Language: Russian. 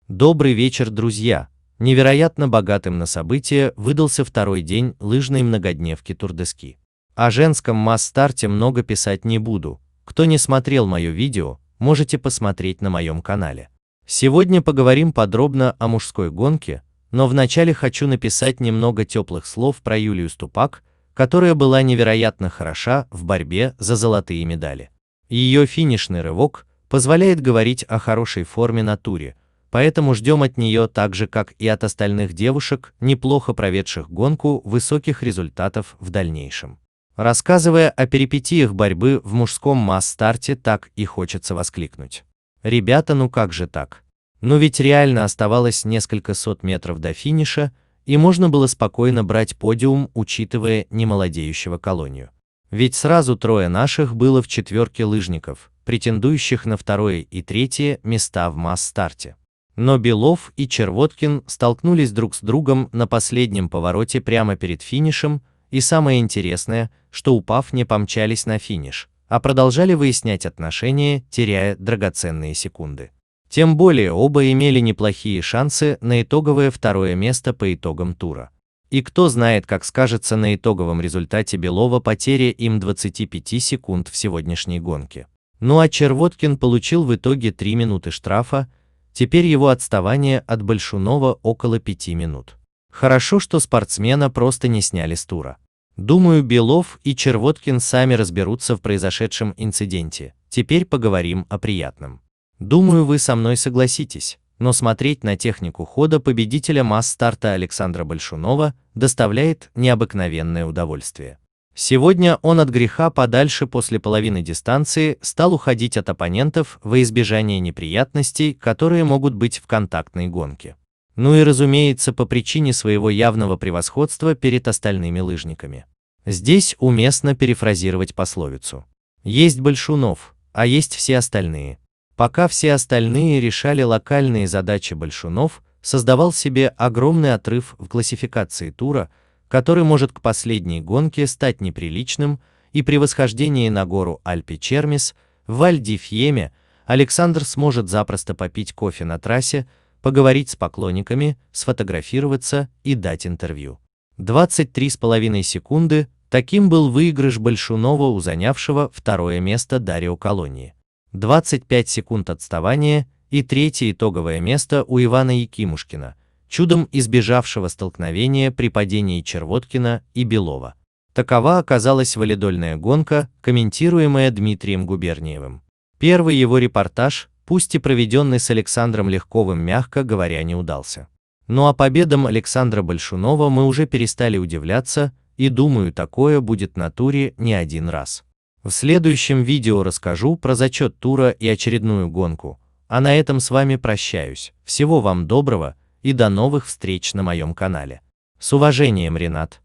Добрый вечер, друзья! Невероятно богатым на события выдался второй день лыжной многодневки Тур де Ски. О женском масс-старте много писать не буду. Кто не смотрел мое видео, можете посмотреть на моем канале. Сегодня поговорим подробно о мужской гонке, но вначале хочу написать немного теплых слов про Юлию Ступак, которая была невероятно хороша в борьбе за золотые медали. Ее финишный рывок позволяет говорить о хорошей форме на туре, поэтому ждем от нее, так же как и от остальных девушек, неплохо проведших гонку, высоких результатов в дальнейшем. Рассказывая о перипетиях борьбы в мужском масс-старте, так и хочется воскликнуть: ребята, ну как же так? Ну ведь реально оставалось несколько сот метров до финиша, и можно было спокойно брать подиум, учитывая немолодеющего Колонию. Ведь сразу трое наших было в четверке лыжников, претендующих на второе и третье места в масс-старте. Но Белов и Червоткин столкнулись друг с другом на последнем повороте прямо перед финишем, и самое интересное, что упав, не помчались на финиш, а продолжали выяснять отношения, теряя драгоценные секунды. Тем более оба имели неплохие шансы на итоговое второе место по итогам тура. И кто знает, как скажется на итоговом результате Белова потеря им 25 секунд в сегодняшней гонке. Ну а Червоткин получил в итоге 3 минуты штрафа, теперь его отставание от Большунова около 5 минут. Хорошо, что спортсмена просто не сняли с тура. Думаю, Белов и Червоткин сами разберутся в произошедшем инциденте. Теперь поговорим о приятном. Думаю, вы со мной согласитесь, но смотреть на технику хода победителя масс-старта Александра Большунова доставляет необыкновенное удовольствие. Сегодня он от греха подальше после половины дистанции стал уходить от оппонентов во избежание неприятностей, которые могут быть в контактной гонке. Ну и разумеется, по причине своего явного превосходства перед остальными лыжниками. Здесь уместно перефразировать пословицу: есть Большунов, а есть все остальные. Пока все остальные решали локальные задачи, Большунов создавал себе огромный отрыв в классификации тура, который может к последней гонке стать неприличным, и при восхождении на гору Альпе-Чермис в Валь-ди-Фьеме Александр сможет запросто попить кофе на трассе, поговорить с поклонниками, сфотографироваться и дать интервью. 23,5 секунды – таким был выигрыш Большунова у занявшего второе место Дарио Колонии. 25 секунд отставания и третье итоговое место у Ивана Якимушкина, чудом избежавшего столкновения при падении Червоткина и Белова. Такова оказалась валидольная гонка, комментируемая Дмитрием Губерниевым. Первый его репортаж, пусть и проведенный с Александром Легковым, мягко говоря, не удался. Ну а победам Александра Большунова мы уже перестали удивляться, и думаю, такое будет на туре не один раз. В следующем видео расскажу про зачет тура и очередную гонку, а на этом с вами прощаюсь. Всего вам доброго и до новых встреч на моем канале. С уважением, Ренат.